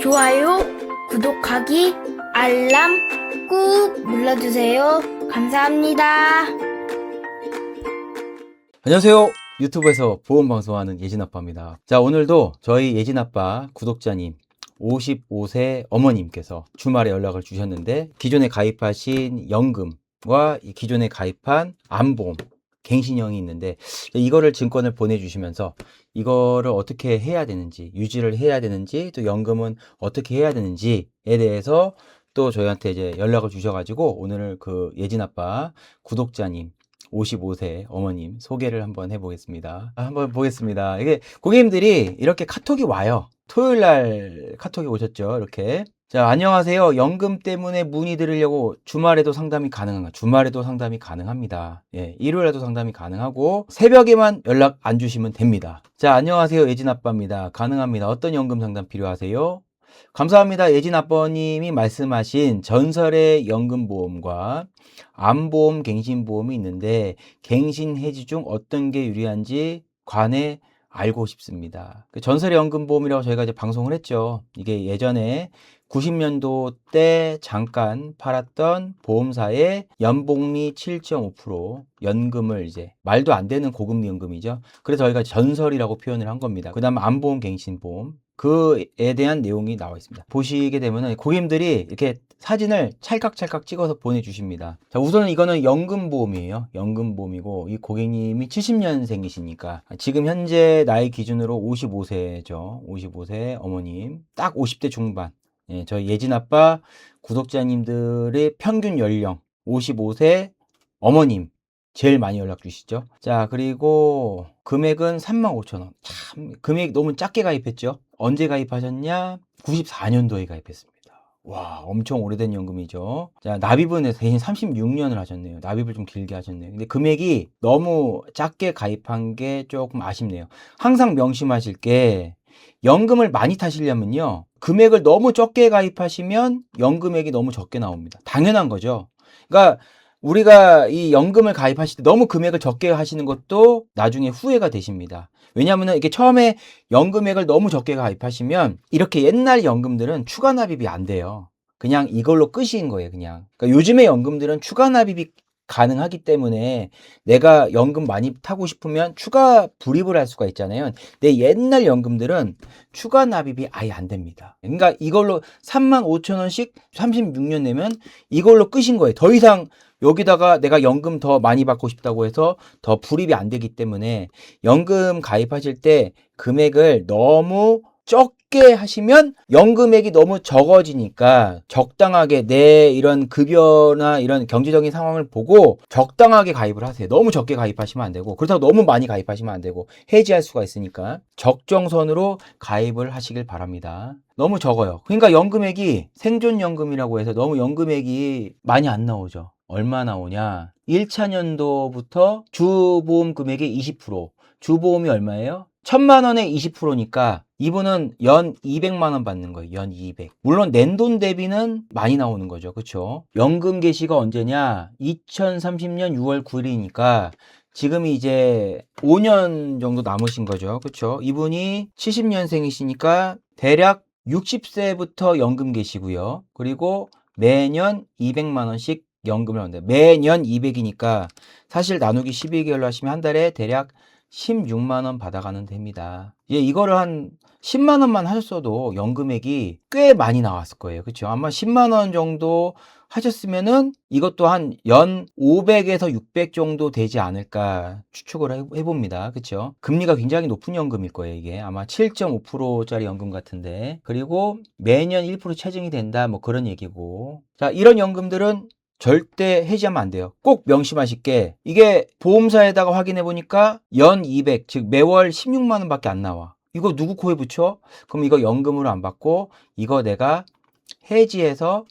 좋아요, 구독하기, 알람 꾹 눌러주세요. 감사합니다. 안녕하세요. 유튜브에서 보험방송하는 예진아빠입니다. 자, 오늘도 저희 예진아빠 구독자님 55세 어머님께서 주말에 연락을 주셨는데 기존에 가입하신 연금과 기존에 가입한 암보험 갱신형이 있는데 이거를 증권을 보내주시면서 이거를 어떻게 해야 되는지, 유지를 해야 되는지, 또 연금은 어떻게 해야 되는지에 대해서 또 저희한테 이제 연락을 주셔가지고 오늘 그 예진아빠 구독자님 55세 어머님 소개를 한번 해보겠습니다. 한번 보겠습니다. 이게 고객님들이 이렇게 카톡이 와요. 토요일 날 카톡이 오셨죠. 이렇게. 자, 안녕하세요. 연금 때문에 문의 드리려고 주말에도 상담이 가능한가? 주말에도 상담이 가능합니다. 예, 일요일에도 상담이 가능하고 새벽에만 연락 안 주시면 됩니다. 자, 안녕하세요. 예진 아빠입니다. 가능합니다. 어떤 연금 상담 필요하세요? 감사합니다. 예진 아빠님이 말씀하신 전설의 연금보험과 암보험, 갱신보험이 있는데 갱신 해지 중 어떤 게 유리한지 관해 알고 싶습니다. 그 전설의 연금보험이라고 저희가 이제 방송을 했죠. 이게 예전에 90년도 때 잠깐 팔았던 보험사의 연복리 7.5% 연금을 이제 말도 안 되는 고금리 연금이죠. 그래서 저희가 전설이라고 표현을 한 겁니다. 그 다음 암보험, 갱신보험 그에 대한 내용이 나와 있습니다. 보시게 되면은 고객님들이 이렇게 사진을 찰칵찰칵 찍어서 보내주십니다. 자, 우선은 이거는 연금보험이에요. 연금보험이고 이 고객님이 70년생이시니까 지금 현재 나이 기준으로 55세죠. 55세 어머님 딱 50대 중반. 예, 저희 예진아빠 구독자님들의 평균 연령 55세 어머님 제일 많이 연락 주시죠. 자, 그리고 금액은 35,000원. 참 금액 너무 작게 가입했죠. 언제 가입하셨냐? 94년도에 가입했습니다. 와, 엄청 오래된 연금이죠. 자, 납입은 대신 36년을 하셨네요. 납입을 좀 길게 하셨네요. 근데 금액이 너무 작게 가입한 게 조금 아쉽네요. 항상 명심하실 게 연금을 많이 타시려면요. 금액을 너무 적게 가입하시면 연금액이 너무 적게 나옵니다. 당연한 거죠. 그러니까 우리가 이 연금을 가입하실 때 너무 금액을 적게 하시는 것도 나중에 후회가 되십니다. 왜냐하면 이게 처음에 연금액을 너무 적게 가입하시면 이렇게 옛날 연금들은 추가 납입이 안 돼요. 그냥 이걸로 끝인 거예요, 그냥. 그러니까 요즘의 연금들은 추가 납입이 가능하기 때문에 내가 연금 많이 타고 싶으면 추가 불입을 할 수가 있잖아요. 근데 옛날 연금들은 추가 납입이 아예 안 됩니다. 그러니까 이걸로 35,000원씩 36년 내면 이걸로 끝인 거예요. 더 이상 여기다가 내가 연금 더 많이 받고 싶다고 해서 더 불입이 안 되기 때문에 연금 가입하실 때 금액을 너무 적게 하시면 연금액이 너무 적어지니까 적당하게 내 이런 급여나 이런 경제적인 상황을 보고 적당하게 가입을 하세요. 너무 적게 가입하시면 안 되고 그렇다고 너무 많이 가입하시면 안 되고 해지할 수가 있으니까 적정선으로 가입을 하시길 바랍니다. 너무 적어요. 그러니까 연금액이 생존연금이라고 해서 너무 연금액이 많이 안 나오죠. 얼마 나오냐? 1차 년도부터 주보험 금액의 20%, 주보험이 얼마예요? 1,000만 원에 20%니까 이분은 연 200만 원 받는 거예요. 연 200. 물론 낸돈 대비는 많이 나오는 거죠. 그렇죠? 연금 개시가 언제냐? 2030년 6월 9일이니까 지금이 이제 5년 정도 남으신 거죠. 그렇죠? 이분이 70년생이시니까 대략 60세부터 연금 개시고요. 그리고 매년 200만 원씩 연금을 하는데 매년 200이니까 사실 나누기 12개월로 하시면 한 달에 대략 16만 원 받아가는 됩니다. 예, 이거를 한 10만 원만 하셨어도 연금액이 꽤 많이 나왔을 거예요. 그렇죠? 아마 10만 원 정도 하셨으면은 이것도 한 연 500에서 600 정도 되지 않을까 추측을 해봅니다. 그렇죠? 금리가 굉장히 높은 연금일 거예요. 이게 아마 7.5%짜리 연금 같은데 그리고 매년 1% 체증이 된다 뭐 그런 얘기고 자 이런 연금들은 절대 해지하면 안 돼요. 꼭 명심하실 게 이게 보험사에다가 확인해 보니까 연 200, 즉 매월 16만 원 밖에 안 나와. 이거 누구 코에 붙여? 그럼 이거 연금으로 안 받고 이거 내가 해지해서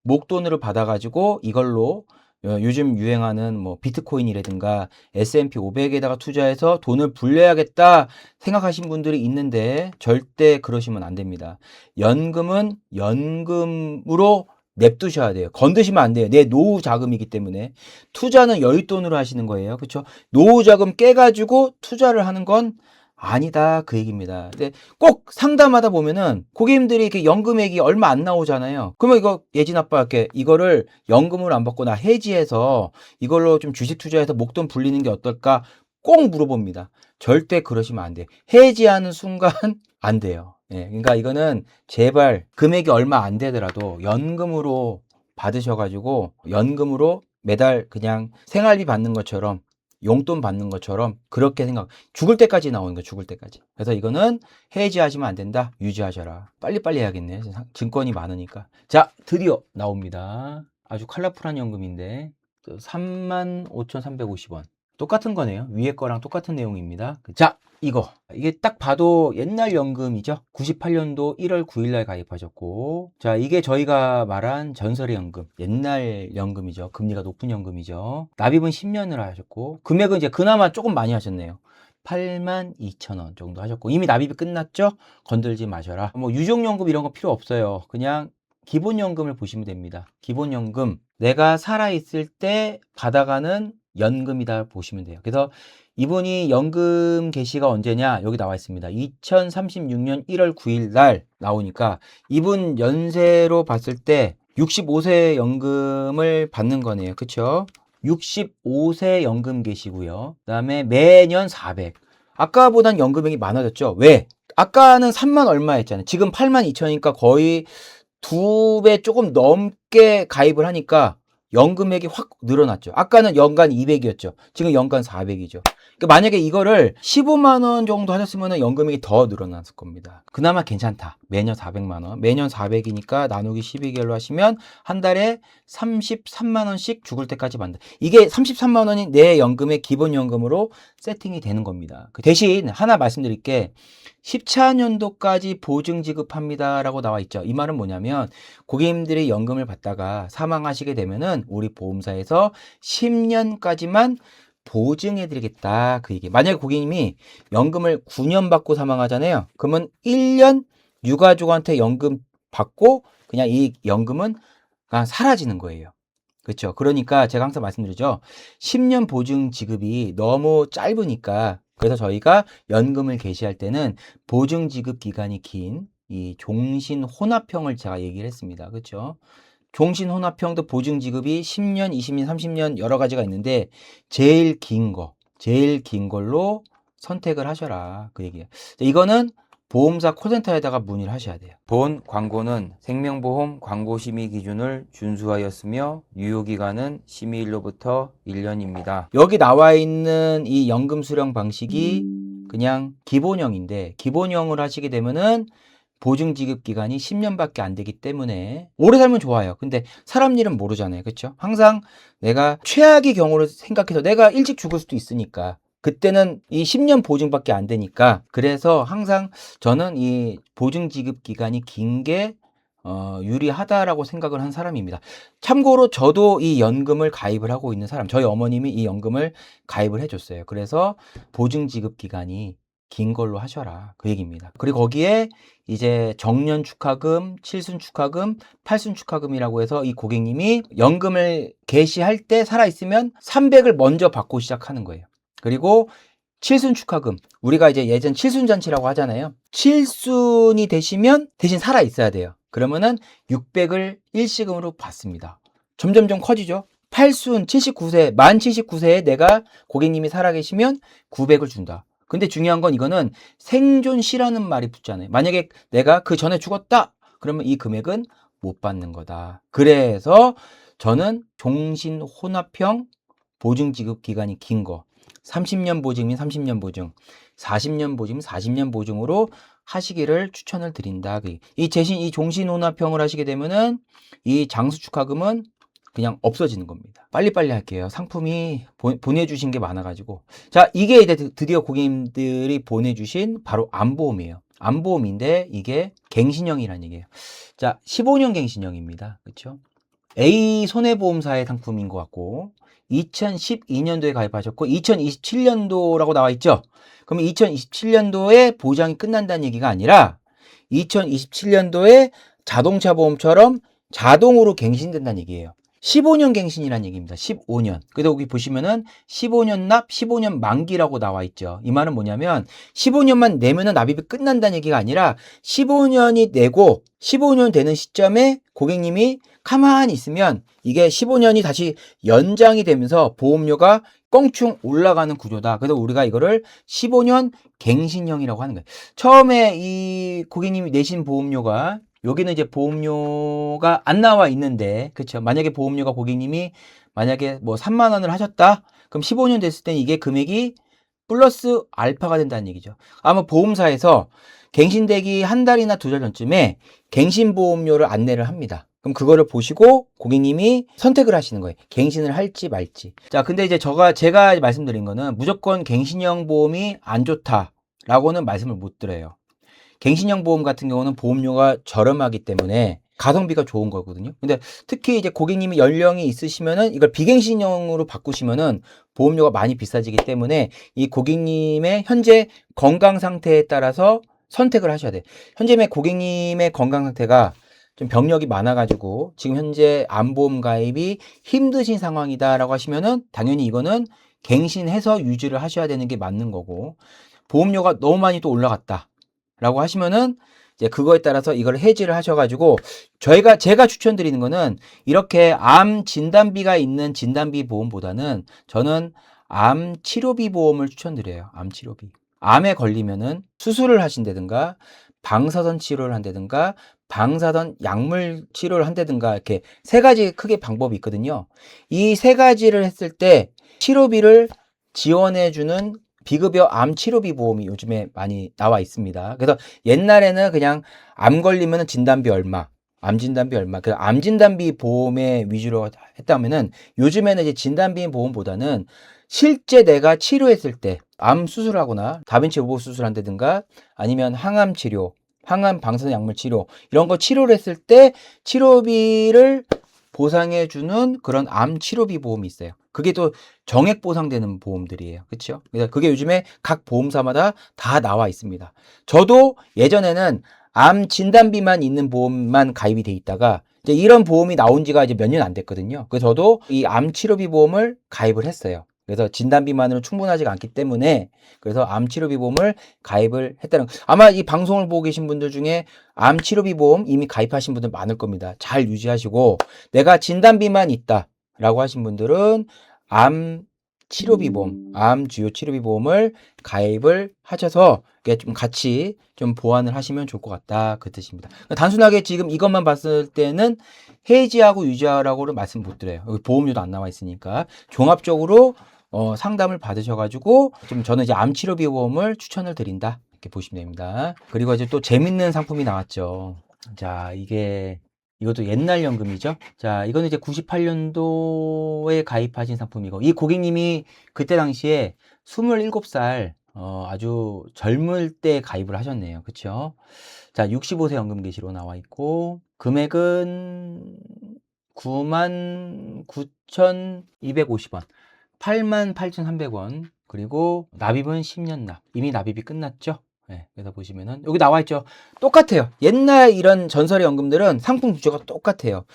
목돈으로 받아가지고 이걸로 요즘 유행하는 뭐 비트코인이라든가 S&P 500에다가 투자해서 돈을 불려야겠다 생각하신 분들이 있는데 절대 그러시면 안 됩니다. 연금은 연금으로 냅두셔야 돼요. 건드시면 안 돼요. 내 노후 자금이기 때문에. 투자는 여윳돈으로 하시는 거예요. 그렇죠? 노후 자금 깨가지고 투자를 하는 건 아니다 그 얘기입니다. 근데 꼭 상담하다 보면은 고객님들이 이렇게 연금액이 얼마 안 나오잖아요. 그러면 이거 예진 아빠 이렇게 이거를 연금을 안 받고 나 해지해서 이걸로 좀 주식 투자해서 목돈 불리는 게 어떨까 꼭 물어봅니다. 절대 그러시면 안 돼요. 해지하는 순간 안 돼요. 예, 그러니까 이거는 제발 금액이 얼마 안 되더라도 연금으로 받으셔가지고 연금으로 매달 그냥 생활비 받는 것처럼 용돈 받는 것처럼 그렇게 생각, 죽을 때까지 나오는 거, 죽을 때까지. 그래서 이거는 해지하시면 안 된다, 유지하셔라. 빨리빨리 해야겠네. 증권이 많으니까. 자, 드디어 나옵니다. 아주 컬러풀한 연금인데 35,350원. 똑같은 거네요. 위에 거랑 똑같은 내용입니다. 자, 이게 딱 봐도 옛날 연금이죠. 98년도 1월 9일 날 가입하셨고, 자, 이게 저희가 말한 전설의 연금, 옛날 연금이죠. 금리가 높은 연금이죠. 납입은 10년을 하셨고, 금액은 이제 그나마 조금 많이 하셨네요. 82,000원 정도 하셨고, 이미 납입이 끝났죠? 건들지 마셔라. 뭐 유종연금 이런 거 필요 없어요. 그냥 기본연금을 보시면 됩니다. 기본연금, 내가 살아있을 때 받아가는 연금이다 보시면 돼요. 그래서 이분이 연금 개시가 언제냐? 여기 나와 있습니다. 2036년 1월 9일 날 나오니까 이분 연세로 봤을 때 65세 연금을 받는 거네요. 그쵸? 65세 연금 개시고요. 그 다음에 매년 400. 아까보단 연금액이 많아졌죠? 왜? 아까는 3만 얼마 했잖아요. 지금 8만 2천이니까 거의 2배 조금 넘게 가입을 하니까 연금액이 확 늘어났죠. 아까는 연간 200이었죠. 지금 연간 400이죠. 그러니까 만약에 이거를 15만 원 정도 하셨으면 연금액이 더 늘어났을 겁니다. 그나마 괜찮다. 매년 400만 원. 매년 400이니까 나누기 12개월로 하시면 한 달에 33만 원씩 죽을 때까지 받는다. 이게 33만 원이 내 연금의 기본연금으로 세팅이 되는 겁니다. 그 대신 하나 말씀드릴게. 14년도까지 보증 지급합니다 라고 나와 있죠. 이 말은 뭐냐면 고객님들이 연금을 받다가 사망하시게 되면은 우리 보험사에서 10년까지만 보증해 드리겠다 그 얘기. 만약에 고객님이 연금을 9년 받고 사망하잖아요. 그러면 1년 유가족한테 연금 받고 그냥 이 연금은 그냥 사라지는 거예요. 그렇죠. 그러니까 제가 항상 말씀드리죠. 10년 보증 지급이 너무 짧으니까 그래서 저희가 연금을 개시할 때는 보증 지급 기간이 긴 이 종신 혼합형을 제가 얘기를 했습니다. 그렇죠? 종신 혼합형도 보증 지급이 10년, 20년, 30년 여러 가지가 있는데 제일 긴 걸로 선택을 하셔라. 그 얘기예요. 이거는 보험사 콜센터에다가 문의를 하셔야 돼요. 본 광고는 생명보험 광고 심의 기준을 준수하였으며 유효기간은 심의일로부터 1년입니다. 여기 나와 있는 이 연금 수령 방식이 그냥 기본형인데 기본형을 하시게 되면은 보증 지급 기간이 10년밖에 안 되기 때문에 오래 살면 좋아요. 근데 사람 일은 모르잖아요. 그렇죠? 항상 내가 최악의 경우를 생각해서 내가 일찍 죽을 수도 있으니까 그때는 이 10년 보증밖에 안 되니까 그래서 항상 저는 이 보증 지급 기간이 긴 게 유리하다라고 생각을 한 사람입니다. 참고로 저도 이 연금을 가입을 하고 있는 사람, 저희 어머님이 이 연금을 가입을 해줬어요. 그래서 보증 지급 기간이 긴 걸로 하셔라 그 얘기입니다. 그리고 거기에 이제 정년 축하금, 칠순 축하금, 팔순 축하금이라고 해서 이 고객님이 연금을 개시할 때 살아있으면 300을 먼저 받고 시작하는 거예요. 그리고 칠순 축하금, 우리가 이제 예전 칠순잔치라고 하잖아요. 칠순이 되시면 대신 살아있어야 돼요. 그러면은 600을 일시금으로 받습니다. 점점점 커지죠. 8순 79세, 만 79세에 내가 고객님이 살아계시면 900을 준다. 근데 중요한 건 이거는 생존시라는 말이 붙잖아요. 만약에 내가 그 전에 죽었다! 그러면 이 금액은 못 받는 거다. 그래서 저는 종신 혼합형 보증 지급 기간이 긴 거, 30년 보증이면 30년 보증, 40년 보증이면 40년 보증으로 하시기를 추천을 드린다. 이 종신 혼합형을 하시게 되면은 이 장수 축하금은 그냥 없어지는 겁니다. 빨리빨리 할게요. 상품이 보내주신 게 많아가지고. 자, 이게 이제 드디어 고객님들이 보내주신 바로 암보험이에요. 암보험인데 이게 갱신형이라는 얘기예요. 자, 15년 갱신형입니다. 그렇죠? A 손해보험사의 상품인 것 같고 2012년도에 가입하셨고 2027년도라고 나와 있죠? 그러면 2027년도에 보장이 끝난다는 얘기가 아니라 2027년도에 자동차 보험처럼 자동으로 갱신된다는 얘기예요. 15년 갱신이라는 얘기입니다. 15년. 그래서 여기 보시면은 15년 납, 15년 만기라고 나와 있죠. 이 말은 뭐냐면 15년만 내면은 납입이 끝난다는 얘기가 아니라 15년이 내고 15년 되는 시점에 고객님이 가만히 있으면 이게 15년이 다시 연장이 되면서 보험료가 껑충 올라가는 구조다. 그래서 우리가 이거를 15년 갱신형이라고 하는 거예요. 처음에 이 고객님이 내신 보험료가 여기는 이제 보험료가 안 나와 있는데, 그렇죠? 만약에 보험료가 고객님이 만약에 뭐 3만 원을 하셨다? 그럼 15년 됐을 때는 이게 금액이 플러스 알파가 된다는 얘기죠. 아마 보험사에서 갱신되기 한 달이나 두 달 전쯤에 갱신보험료를 안내를 합니다. 그럼 그거를 보시고 고객님이 선택을 하시는 거예요. 갱신을 할지 말지. 자, 근데 이제 제가 말씀드린 거는 무조건 갱신형 보험이 안 좋다라고는 말씀을 못 드려요. 갱신형 보험 같은 경우는 보험료가 저렴하기 때문에 가성비가 좋은 거거든요. 근데 특히 이제 고객님이 연령이 있으시면은 이걸 비갱신형으로 바꾸시면은 보험료가 많이 비싸지기 때문에 이 고객님의 현재 건강 상태에 따라서 선택을 하셔야 돼요. 현재 고객님의 건강 상태가 좀 병력이 많아가지고 지금 현재 암보험 가입이 힘드신 상황이다라고 하시면은 당연히 이거는 갱신해서 유지를 하셔야 되는 게 맞는 거고, 보험료가 너무 많이 또 올라갔다 라고 하시면은 이제 그거에 따라서 이걸 해지를 하셔가지고 제가 추천드리는 거는 이렇게 암 진단비가 있는 진단비 보험보다는 저는 암 치료비 보험을 추천드려요. 암 치료비. 암에 걸리면은 수술을 하신다든가 방사선 치료를 한다든가 방사선 약물 치료를 한다든가 이렇게 세 가지 크게 방법이 있거든요. 이 세 가지를 했을 때 치료비를 지원해주는 비급여 암 치료비 보험이 요즘에 많이 나와 있습니다. 그래서 옛날에는 그냥 암 걸리면 진단비 얼마, 암 진단비 얼마, 그 암 진단비 보험에 위주로 했다면은 요즘에는 이제 진단비 보험보다는 실제 내가 치료했을 때 암 수술하거나 다빈치 로봇 수술한다든가 아니면 항암 치료, 항암 방사선 약물 치료 이런 거 치료를 했을 때 치료비를 보상해주는 그런 암 치료비 보험이 있어요. 그게 또 정액 보상되는 보험들이에요. 그렇죠? 그래서 그게 요즘에 각 보험사마다 다 나와 있습니다. 저도 예전에는 암 진단비만 있는 보험만 가입이 돼 있다가 이제 이런 보험이 나온 지가 이제 몇 년 안 됐거든요. 그래서 저도 이 암 치료비 보험을 가입을 했어요. 그래서 진단비만으로 충분하지가 않기 때문에 그래서 암 치료비 보험을 가입을 했다는, 아마 이 방송을 보고 계신 분들 중에 암 치료비 보험 이미 가입하신 분들 많을 겁니다. 잘 유지하시고, 내가 진단비만 있다라고 하신 분들은 암 치료비 보험, 암 주요 치료비 보험을 가입을 하셔서 좀 같이 좀 보완을 하시면 좋을 것 같다, 그 뜻입니다. 단순하게 지금 이것만 봤을 때는 해지하고 유지하라고는 말씀 못 드려요. 여기 보험료도 안 나와 있으니까 종합적으로 상담을 받으셔가지고 좀 저는 이제 암 치료비 보험을 추천을 드린다, 이렇게 보시면 됩니다. 그리고 이제 또 재밌는 상품이 나왔죠. 자, 이것도 옛날 연금이죠. 자, 이거는 이제 98년도에 가입하신 상품이고, 이 고객님이 그때 당시에 27살, 아주 젊을 때 가입을 하셨네요. 그쵸? 자, 65세 연금 개시로 나와 있고, 금액은 99,250원, 88,300원, 그리고 납입은 10년 납. 이미 납입이 끝났죠? 네, 그래서 보시면은 여기 나와 있죠. 똑같아요. 옛날 이런 전설의 연금들은 상품 구조가 똑같아요.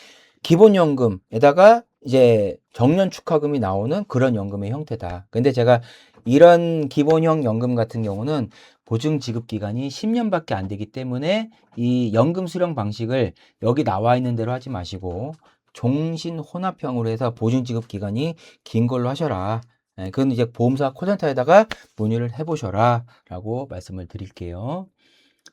기본연금에다가 이제 정년 축하금이 나오는 그런 연금의 형태다. 근데 제가 이런 기본형 연금 같은 경우는 보증 지급 기간이 10년밖에 안 되기 때문에 이 연금 수령 방식을 여기 나와 있는 대로 하지 마시고 종신 혼합형으로 해서 보증 지급 기간이 긴 걸로 하셔라. 그건 이제 보험사 콜센터에다가 문의를 해보셔라 라고 말씀을 드릴게요.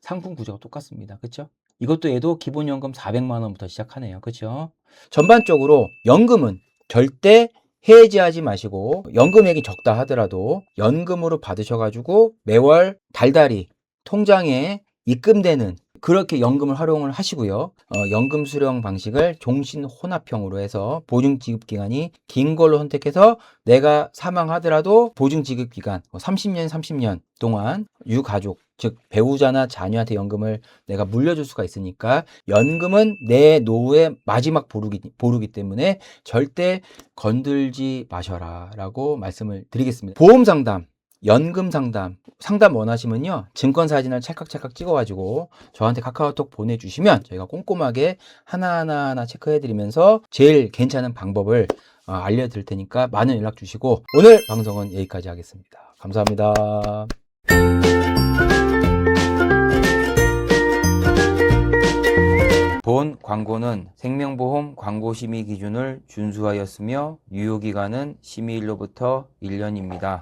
상품 구조가 똑같습니다. 그렇죠? 이것도 얘도 기본연금 400만 원부터 시작하네요. 그렇죠? 전반적으로 연금은 절대 해지하지 마시고, 연금액이 적다 하더라도 연금으로 받으셔가지고 매월 달달이 통장에 입금되는 그렇게 연금을 활용을 하시고요. 연금 수령 방식을 종신 혼합형으로 해서 보증 지급 기간이 긴 걸로 선택해서 내가 사망하더라도 보증 지급 기간 30년 동안 유가족, 즉 배우자나 자녀한테 연금을 내가 물려줄 수가 있으니까 연금은 내 노후의 마지막 보루기 때문에 절대 건들지 마셔라 라고 말씀을 드리겠습니다. 보험 상담 연금 상담 원하시면요. 증권 사진을 찰칵찰칵 찍어가지고 저한테 카카오톡 보내주시면 저희가 꼼꼼하게 하나하나 체크해드리면서 제일 괜찮은 방법을 알려드릴 테니까 많은 연락 주시고 오늘 방송은 여기까지 하겠습니다. 감사합니다. 본 광고는 생명보험 광고심의 기준을 준수하였으며 유효기간은 심의일로부터 1년입니다.